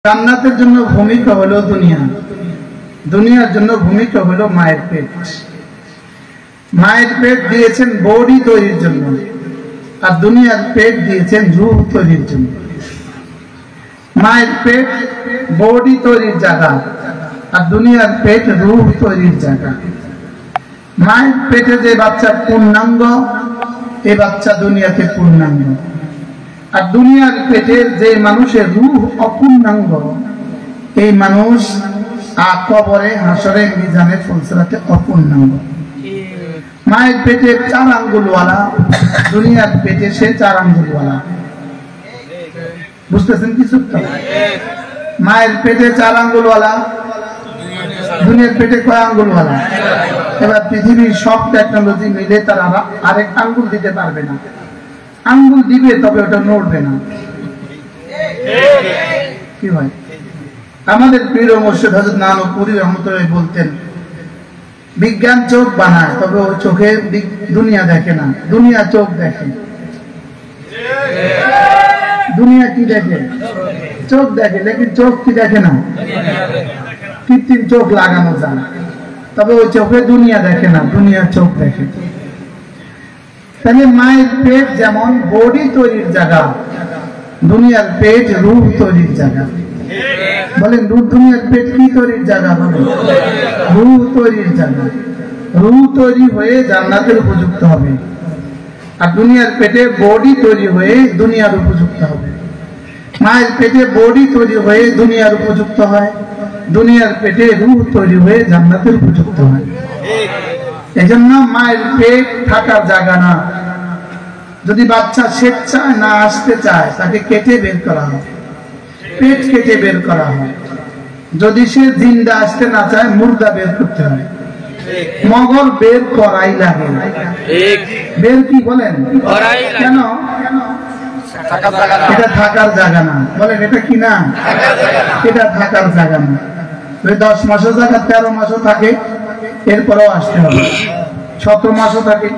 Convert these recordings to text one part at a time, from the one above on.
জান্নাতের জন্য ভূমিকা হলো দুনিয়া, দুনিয়ার জন্য ভূমিকা হলো মায়ের পেট। মায়ের পেট দিয়েছেন বডি তৈরির জন্য, আর দুনিয়ার পেট দিয়েছেন রূহ তৈরির জন্য। মায়ের পেট বডি তৈরির জায়গা, আর দুনিয়ার পেট রূহ তৈরির জায়গা। মায়ের পেটে যে বাচ্চা পূর্ণাঙ্গ, এই বাচ্চা দুনিয়াতে পূর্ণাঙ্গ। আর দুনিয়ার পেটে যে মানুষের রূহ অপূর্ণাঙ্গ, এই মানুষ কবরে, হাসরে, মিজানে, ফুলসিরাতে অপূর্ণাঙ্গ। মায়ের পেটে 4 আঙ্গুলওয়ালা, দুনিয়ার পেটে সে 4 আঙ্গুলওয়ালা। বুঝতেছেন কিছু? মায়ের পেটে 4 আঙ্গুলওয়ালা, দুনিয়ার পেটে কয় আঙ্গুলওয়ালা? এবার পৃথিবীর সব টেকনোলজি মিলে তারা আরেক আঙ্গুল দিতে পারবে না। আঙ্গুল দিবে, তবে ওটা নড়বে না। কি হয়? আমাদের প্রিয় মুর্শিদ হযরত নানুপুরী রহমতুল্লাহ বলতেন, বিজ্ঞান চোখ বানায়, তবে ওই চোখে দুনিয়া দেখে না, দুনিয়া চোখ দেখে। দুনিয়া কি দেখে? চোখ দেখে, লেকিন চোখ কি দেখে না। কৃত্রিম চোখ লাগানো যায়, তবে ওই চোখে দুনিয়া দেখে না, দুনিয়া চোখ দেখে। তাহলে মায়ের পেট যেমন বডি তৈরির জায়গা, দুনিয়ার পেট রূহ তৈরির জায়গা। বলেন, দুনিয়ার পেট কি তৈরির জায়গা? বলেন, রূহ তৈরির জায়গা। রূহ তৈরি হয়ে জান্নাতের উপযুক্ত হবে, আর দুনিয়ার পেটে বডি তৈরি হয়ে দুনিয়ার উপযুক্ত হবে। মায়ের পেটে বডি তৈরি হয়ে দুনিয়ার উপযুক্ত হয়, দুনিয়ার পেটে রূহ তৈরি হয়ে জান্নাতের উপযুক্ত হয়। এজন্য মায়ের পেট থাকার জায়গা না। যদি বাচ্চা স্বেচ্ছায় না আসতে চায়, তাকে কেটে বের করা হয়, পেট কেটে বের করা হয়। যদি সে জিন্দা আসতে না চায়, মুর্দা বের করতে হয়। মগর বের করাই লাগে। বের কি বলেন? কেন? এটা থাকার জায়গা না। বলেন, এটা কি না? এটা থাকার জায়গা না। 10 মাসও জায়গা, 13 মাসও থাকে, এরপরেও আসতে হবে। 17 মাসও থাকে,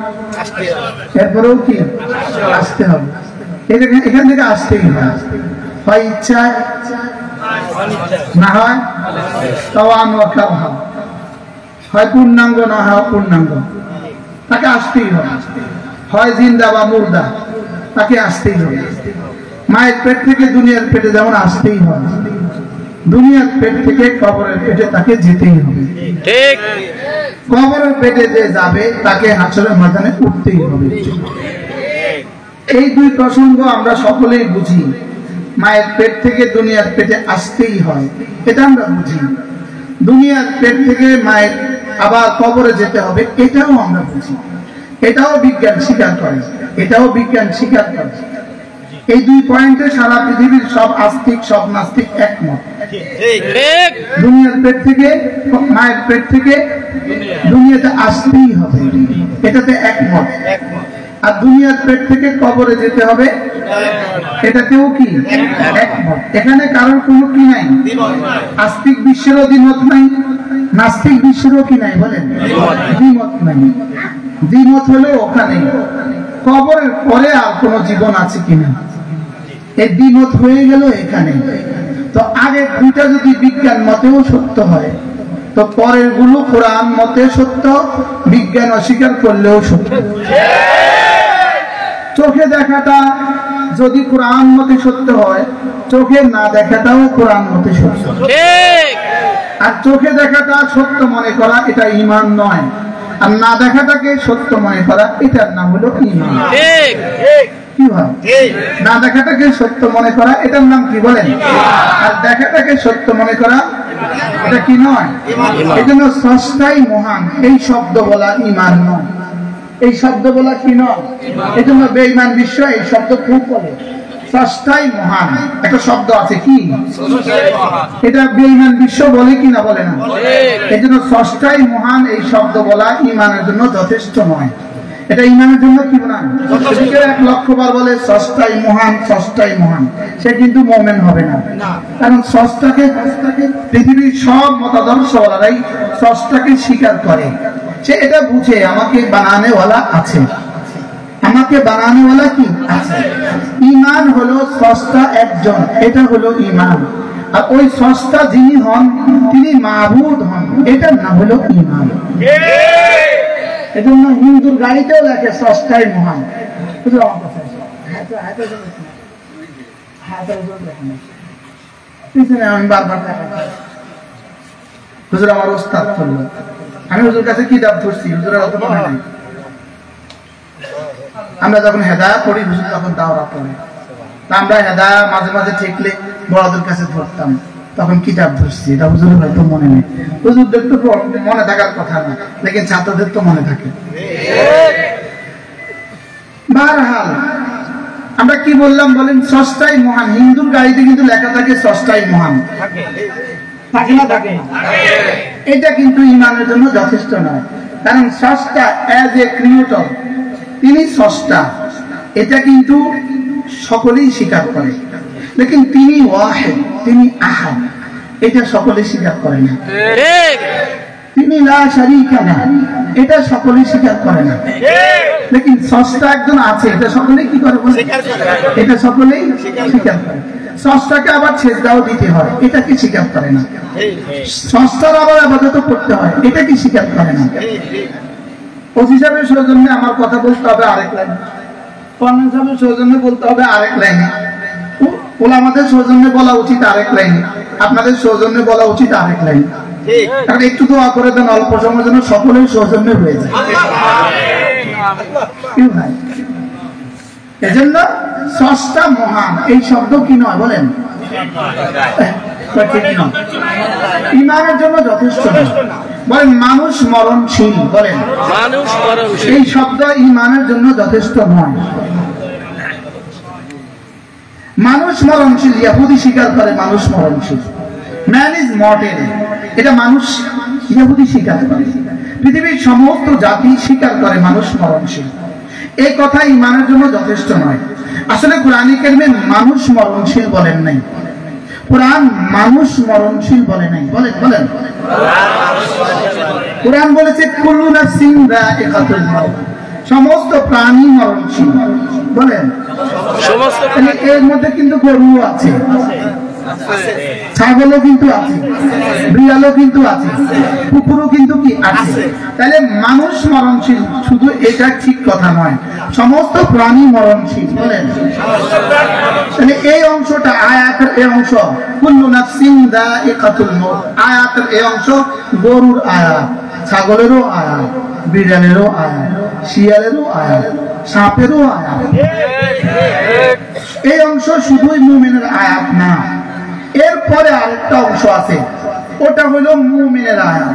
এরপরেও কি আসতে হবে। এখান থেকে আসতেই হয়, হয় ইচ্ছায়, না হয় তাওয়ান ওয়া কারহা। হয় পূর্ণাঙ্গ, না হয় অপূর্ণাঙ্গ, তাকে আসতেই হবে। হয় জিন্দা বা মুর্দা, তাকে আসতেই হবে। মায়ের পেট থেকে দুনিয়ার পেটে যেমন আসতেই হবে, দুনিয়ার পেট থেকে কবরের পেটে তাকে যেতেই হবে। ঠিক। কবরের পেটে যে যাবে, তাকে হাসরের ময়দানে উঠতেই হবে। এই 2 প্রসঙ্গ আমরা সকলেই বুঝি। মায়ের পেট থেকে দুনিয়ার পেটে আসতেই হয়, এটা আমরা বুঝি। দুনিয়ার পেট থেকে মায়ের আবার কবরে যেতে হবে, এটাও আমরা বুঝি। এটাও বিজ্ঞান স্বীকার করে, এটাও বিজ্ঞান স্বীকার করে। এই 2 পয়েন্টে সারা পৃথিবীর সব আস্তিক, সব নাস্তিক একমত। দুনিয়ার পেট থেকে, মায়ের পেট থেকে দুনিয়াতে আসতেই হবে, এটাতে একমত। আর দুনিয়ার পেট থেকে কবরে যেতে হবে, এটাতেও কি একমত। এখানে কারোর কোনো কি নাই, আস্তিক বিশ্বেরও দ্বিমত নাই, নাস্তিক বিশ্বেরও কি নাই, বলেন দ্বিমত নাই। দ্বিমত হলো ওখানে কবরের পরে আর কোন জীবন আছে কিনা, এই দ্বিমত হয়ে গেল এখানে। তো আগে 2টা যদি বিজ্ঞান মতেও সত্য হয়, তো পরের গুলো কোরআন মতে সত্য, বিজ্ঞান অস্বীকার করলেও সত্য। চোখে দেখাটা যদি কোরআন মতে সত্য হয়, চোখে না দেখাটাও কোরআন মতে সত্য। আর চোখে দেখাটা সত্য মনে করা, এটা ঈমান নয়। আর না দেখাটাকে সত্য মনে করা, এটার নাম হলো ঈমান। কি হয়? না দেখাটাকে সত্য মনে করা, এটার নাম কি বলেন? আর দেখাটাকে সত্য মনে করা, এটা কি নয়? এই জন্য স্রষ্টাই মহান, এই শব্দ বলা ঈমান নয়। এই শব্দ বলা কি নয়? এই জন্য বেঈমান বিশ্ব এই শব্দ খুব বলে, স্রষ্টাই মহান। একটা শব্দ আছে কি, এটা বেঈমান বিশ্ব বলে কি না, বলে না। এই জন্য স্রষ্টাই মহান এই শব্দ বলা ঈমানের জন্য যথেষ্ট নয়। এটা ঈমানের জন্য কি না, 1,00,000 বার বলে স্রষ্টাই মহান, স্রষ্টাই মহান, সে কিন্তু মুমিন হবে না। কারণ স্রষ্টাকে পৃথিবীর সব মতাদর্শওয়ালারাই স্রষ্টাকে স্বীকার করে। সে এটা বুঝে আমাকে বানানেওয়ালা আছে, আমাকে বানানেওয়ালা কি আছে। ঈমান হলো স্রষ্টা একজন, এটা হলো ঈমান। আর ওই স্রষ্টা যিনি হন তিনি মাবুদ হন, এটার নাম হলো ঈমান। এজন্য হিন্দুর গাড়িতেও লেখে স্রষ্টাই মহান। পিছনে আমি বারবার হুজুর আমার ওস্তাদ করলো, আমি হুজুর কাছে কিতাব ধরছি, হুজুরের অত মনে নাই। আমরা যখন হেদায়া পড়ি হুজুর তখন দাওরা পড়ে, আমরা হেদায়া মাঝে মাঝে ঠেকলে বড়দের কাছে ধরতাম, তখন কিতাব ধরছি। এটা হুজুরের হয়তো মনে নেই, হুজুরদের তো মনে থাকার কথা না, লেকিন ছাত্রদের তো মনে থাকে। বারহাল আমরা কি বললাম বলেন, স্রষ্টাই মহান। হিন্দুর গাড়িতে কিন্তু লেখা থাকে স্রষ্টাই মহান, থাকে না? থাকে না। এটা কিন্তু ঈমানের জন্য যথেষ্ট নয়, কারণ স্রষ্টা অ্যাজ এ ক্রিয়েটর, তিনি স্রষ্টা, এটা কিন্তু সকলেই স্বীকার করে। লেকিন তিনি ওয়াহিদ, তিনি আহাদ, এটা সকলেই স্বীকার করে না। তিনি লা শারীকা লাহু, এটা সকলেই স্বীকার করে না। লেকিন স্রষ্টা একজন আছে, এটা সকলেই কি করে বলে? এটা সকলেই স্বীকার করে। স্রষ্টাকে আবার সেজদাও দিতে হয়, এটা কি স্বীকার করে না। স্রষ্টার আবার ইবাদত করতে হয়, এটা কি স্বীকার করে না। ওসি সাহেবের সৌজন্যে আমার কথা বলতে হবে আরেক লাইনে, কর্নেল সাহেবের সৌজন্যে বলতে হবে আরেক লাইনে, ওলামাদের সৌজন্যে বলা উচিত আরেক লাইনে, আপনাদের সৌজন্যে বলা উচিত আরেক লাইনে। একটু দোয়া করে দেন অল্প সময়ের জন্য সকলেই সৌজন্যে হয়ে যায়। এজন্য স্রষ্টা মহান এই শব্দ কি নয় বলেন, ঈমানের জন্য যথেষ্ট নয়। বলেন মানুষ মরণশীল, বলেন এই শব্দ ঈমানের জন্য যথেষ্ট নয়। মানুষ মরণশীল, ইহুদি স্বীকার করে মানুষ মরণশীল, ম্যান ইজ মর্টেল, এটা মানুষ ইহুদি স্বীকার করে। পৃথিবীর সমস্ত জাতি স্বীকার করে মানুষ মরণশীল, এই কথা ঈমানের জন্য যথেষ্ট নয়। আসলে কোরআনে কারিমে মানুষ মরণশীল বলেন নাই, কোরআন মানুষ মরণশীল বলে নাই। বলেন বলেন, কোরআন বলেছে কুল্লু নাফসিন যায়িকাতুল মাউত, সমস্ত প্রাণী মরণশীল। বলেন সমস্ত, এর মধ্যে কিন্তু গরু আছে, ছাগলও কিন্তু আছে, বিড়ালও কিন্তু আছে, কুকুরও কিন্তু কি আছে। তাহলে মানুষ মরণশীল শুধু এটা ঠিক কথা নয়, সমস্ত প্রাণী মরণশীল। বলেন তাহলে এই অংশটা আয়াতের এই অংশ কুল্লু নাফসিন যায়িকাতুল মাউত, আয়াতের এই অংশ গরুর আয়াত, ছাগলেরও আয়াত, বিড়ালেরও আয়াত, শিয়ালেরও আয়াত, সাপেরও আয়াত। এই অংশ শুধুই মুমিনের আয়াত না, এরপরে আরেকটা অংশ আছে, ওটা হলো মুমিনের আয়াত।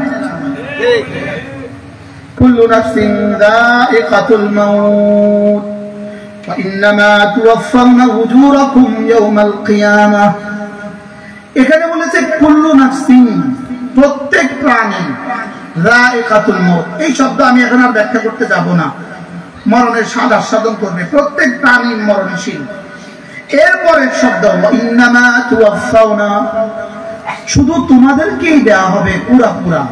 কুল্লু নাফসিন যায়িকাতুল মাউত ওয়া ইন্নামা তুওয়াফাউনা উজুরাকুম ইয়াওমাল কিয়ামাহ। এখানে বলেছে কুল্লু নাফসিন, প্রত্যেক প্রাণী, যায়িকাতুল মাউত, এই শব্দ আমি এখন আর ব্যাখ্যা করতে যাব না, মরণের স্বাদ আস্বাদন করবে। প্রত্যেক প্রাণী মরণশীল। এরপরে শব্দ ইন্নামা তুওয়াফাউনা, শুধু তোমাদেরকেই দেওয়া হবে পুরা পুরা,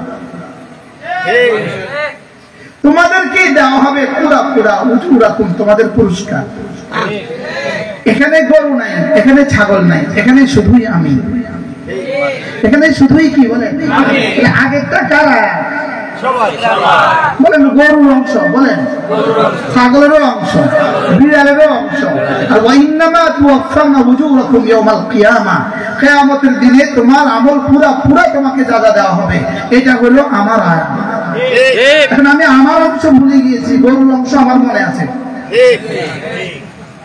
তোমাদেরকেই দেওয়া হবে পুরা পুরা উজুরাকুম, তোমাদের পুরস্কার। এখানে গরু নাই, এখানে ছাগল নাই, এখানে শুধুই আমি, এখানে শুধুই কি বলেন আগেরটা কারা বলেন, গরুর অংশ, বলেন ছাগলেরও অংশ, বিড়ালেরও অংশ। আর ওয়া ইন্নামা তুওয়াফাউনা উজুরাকুম ইয়াওমাল কিয়ামাহ, কিয়ামতের দিনে তোমার আমল পুরা পুরা তোমাকে যা দেওয়া হবে, এটা হলো আমার আয়াত। এখন আমি আমার অংশ ভুলে গিয়েছি, গরুর অংশ আমার মনে আছে,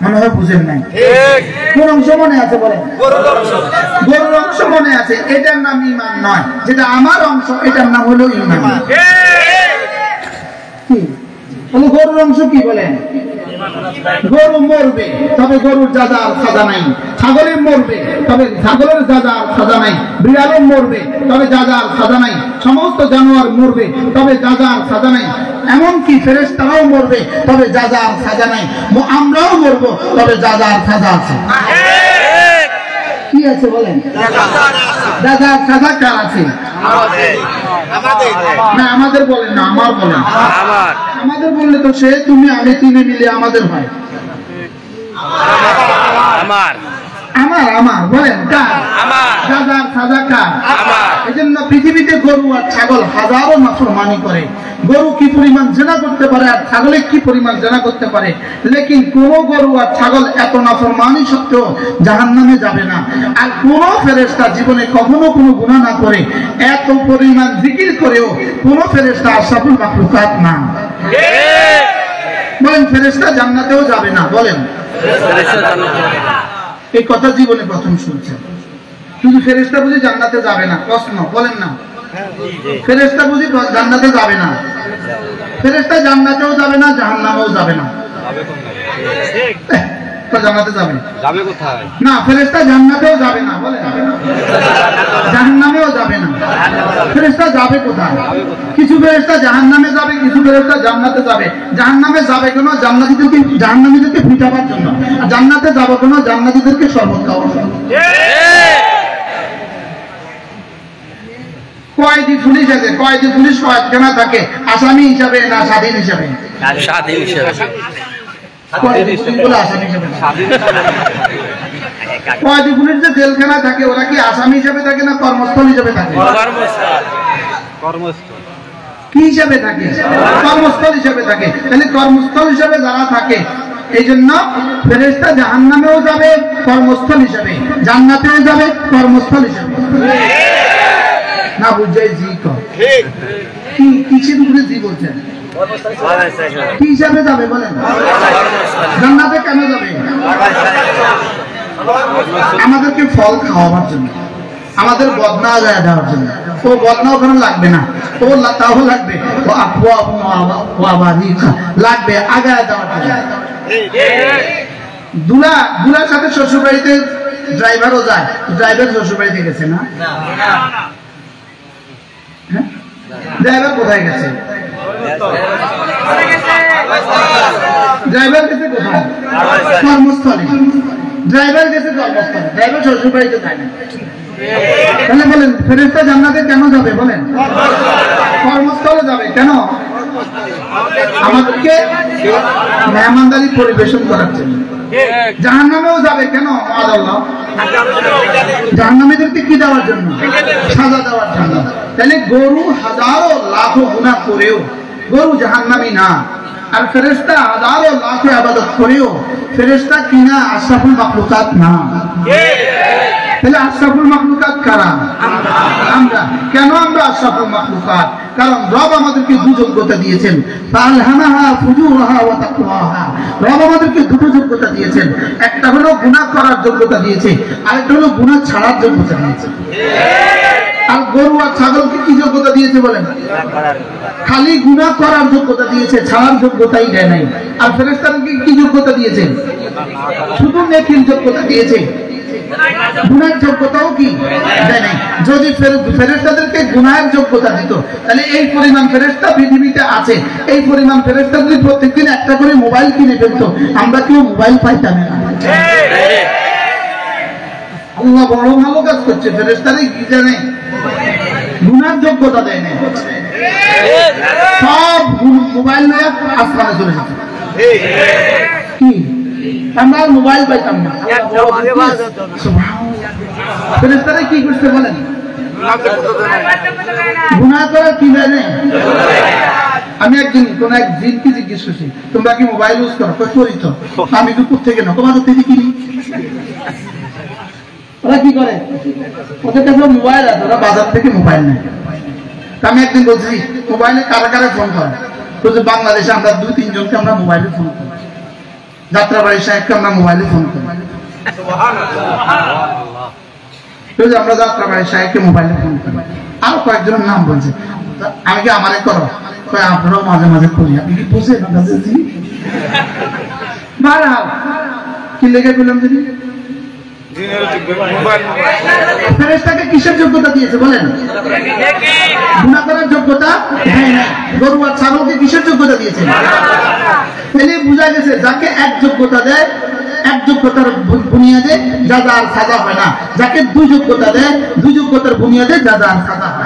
মনে হয় বুঝেন নাই। কোন অংশ মনে আছে বলেন? গরুর অংশ মনে আছে, এটার নাম ঈমান নয়। যেটা আমার অংশ এটার নাম হলো ঈমান। কি বলে গরুর অংশ কি বলেন? গরু মরবে তবে গরুর যাজা আর সাজা নাই, ছাগলের মরবে তবে ছাগলের যাজা আর সাজা নাই, বিড়ালের মরবে তবে যাজা আর সাজা নাই, সমস্ত জানোয়ার মরবে তবে যাজা আর সাজা নাই, এমনকি ফেরেশতারাও মরবে তবে যাজা আর সাজা নাই, আমরাও মরবো তবে যাজা আর সাজা আছে। কি আছে বলেন? যাজা আর সাজা কার আছে? না আমাদের বলেন না, আমার বলেন। আমাদের বললে তো সে তুমি আমি তিনে মিলে আমাদের হয়। আমার আমার আমার বলেন কার? সাজার সাজা কার? এই জন্য পৃথিবীতে গরু আর ছাগল হাজারো নাফরমানি করে। গরু কি পরিমাণ জেনা করতে পারে আর ছাগলে কি পরিমাণ জেনা করতে পারে, লেকিন কোন গরু আর ছাগল এত নাফরমানি সত্ত্বেও জাহান্নামে যাবে না। আর কোন ফেরেশতা জীবনে কখনো কোনো গুনাহ না করে এত পরিমাণ জিকির করেও কোন ফেরেশতা আশরাফুল মাখলুকাত না। বলেন ফেরেশতা জান্নাতেও যাবে না। বলেন এই কথা জীবনে প্রথম শুনছেন। শুধু ফেরেশতা বুঝি জান্নাতে যাবে না? প্রশ্ন বলেন না। ফেরেশতা বুঝি জান্নাতে যাবে না? ফেরেশতা জান্নাতেও যাবে না, জাহান্নামেও যাবে না। জান্নাতে যাবে যাবে কোথায়? না, ফেরেশতা জান্নাতেও যাবে না। বলেন জাহান্নামেও যাবে না। ফেরেশতা যাবে কোথায়? কিছু ফেরেশতা জাহান্নামে যাবে, কিছু ফেরেশতা জান্নাতে যাবে। জাহান্নামে যাবে কেন? জাহান্নামীদেরকে পিটাবার জন্য। আর জান্নাতে যাবে কেন? জান্নাতীদেরকে শরবত খাওয়ার জন্য। কয়েদি পুলিশ আছে, কয়েদি পুলিশ কয়েকখানা থাকে, আসামি হিসাবে না স্বাধীন হিসাবে? স্বাধীন হিসাবে। কয়েদি পুলিশ যে জেলখানা থাকে ওরা কি আসামি হিসাবে থাকে না কর্মস্থল হিসাবে থাকে? কি হিসাবে থাকে? কর্মস্থল হিসাবে থাকে। তাহলে কর্মস্থল হিসাবে যারা থাকে, এই জন্য ফেরেশতা জাহান্নামেও যাবে কর্মস্থল হিসাবে, জান্নাতেও যাবে কর্মস্থল হিসাবে। না বুঝাই জি কি কিসের উপরে জি বলছেন? কি হিসাবে যাবে বলেন? জান্নাতে কেন যাবে? আমাদেরকে ফল খাওয়াবার জন্য, আমাদের বদনা আগায় দেওয়ার জন্য। ও বদনা ওখানে লাগবে না, ও তাও লাগবে, লাগবে আগায় দেওয়ার জন্য। দুলার সাথে শ্বশুর বাড়িতে ড্রাইভারও যায়, ড্রাইভার শ্বশুর বাড়িতে গেছে না? ড্রাইভার কোথায় গেছে? ড্রাইভার গেছে কোথায়? কর্মস্থলে। ড্রাইভার গেছে কর্মস্থলে, ড্রাইভার শ্বশুর বাড়িতে যায় না। তাহলে বলেন ফেরেশতা জান্নাতে কেন যাবে? বলেন কর্মস্থলে যাবে। কেন? আমাদেরকে মেহমানদারি পরিবেশন করার জন্য। জাহান্নামেও যাবে কেন? জাহান্নামীদেরকে কি দেওয়ার জন্য? সাজা দেওয়ার জন্য। তাহলে গরু হাজারো লাখো গুনাহ করেও গরু জাহান্নামী না, আর ফেরেশতা হাজারো লাখো ইবাদত করেও ফেরেশতা কিনা আশরাফুল মাখলুকাত না। তাহলে আশরাফুল মাখলুকাত কারা? আমরা। কেন আমরা আশরাফুল মাখলুকাত? কারণ রব আমাদেরকে দুটো যোগ্যতা দিয়েছেন, ফালহামাহা ফুজুরাহা ওয়া তাকওয়াহা। রব আমাদেরকে দুটো যোগ্যতা দিয়েছেন, একটা হলো গুনাহ করার যোগ্যতা দিয়েছে, আরেকটা হলো গুনাহ ছাড়ার যোগ্যতা দিয়েছে। আর গরু আর ছাগলকে কি যোগ্যতা দিয়েছে বলেন? খালি গুনাহ করার যোগ্যতা দিয়েছে, ছাড়ার যোগ্যতাই দেয় নাই। আর ফেরেশতাদেরকে কি যোগ্যতা দিয়েছে? শুধু নেকির যোগ্যতা দিয়েছে, গুনাহের যোগ্যতাও কি দেয় নাই। যদি ফেরেশতাদেরকে গুনাহের যোগ্যতা দিত, তাহলে এই পরিমাণ ফেরেশতা পৃথিবীতে আছে, এই পরিমাণ ফেরেশতা যদি প্রত্যেকদিন একটা করে মোবাইল কিনে ফেলতো, আমরা কেউ মোবাইল পাইতাম না। আল্লাহ বড় ভালো কাজ করছে, ফেরেশতারই কি জানে গুনার যোগ্যতা দেয় না। সব মোবাইল নিয়ে আসমানে চলে যেত। কি আমরা মোবাইল পাইতাম না। ফেরেশতারা কি করছে বলেন? গুনাহ করা কি জানে? আমি একদিন কোন এক জিনকে জিজ্ঞেস করছি, তোমরা কি মোবাইল ইউজ করো? করি তো। আমি দুপুর থেকে না, তোমাদের থেকে কিনি। ওরা কি করে? ওদের কাছে মোবাইল আছে, ওরা বাজার থেকে মোবাইল নেয়। আমি একদিন বলছি মোবাইলে কারা কারা ফোন করে? বলছে বাংলাদেশে আমরা 2-3 জনকে আমরা মোবাইলে ফোন করি, যাত্রাবাড়ি সাহেবকে আমরা মোবাইলে ফোন করি। আমরা যাত্রাবাড়ি সাহেবকে মোবাইলে ফোন করি। আরো কয়েকজনের নাম বলছে। আমি কি আমারে করো? আপনারাও মাঝে মাঝে করি। আপনি কি বুঝেন? কি লেগে পেলাম যদি ফেরেশতাকে কিসের যোগ্যতা দিয়েছে বলেন? গুনাহ করার যোগ্যতা দেয় না। গরু আর ছাগলকে কিসের যোগ্যতা দিয়েছে? তাহলে বোঝা গেছে যাকে এক যোগ্যতা দেয়, এক যোগ্যতার বুনিয়াদে যাজা আর সাজা হয় না। যাকে দুই যোগ্যতা দেয়, দুই যোগ্যতার বুনিয়াদে যাজা আর সাজা হয়।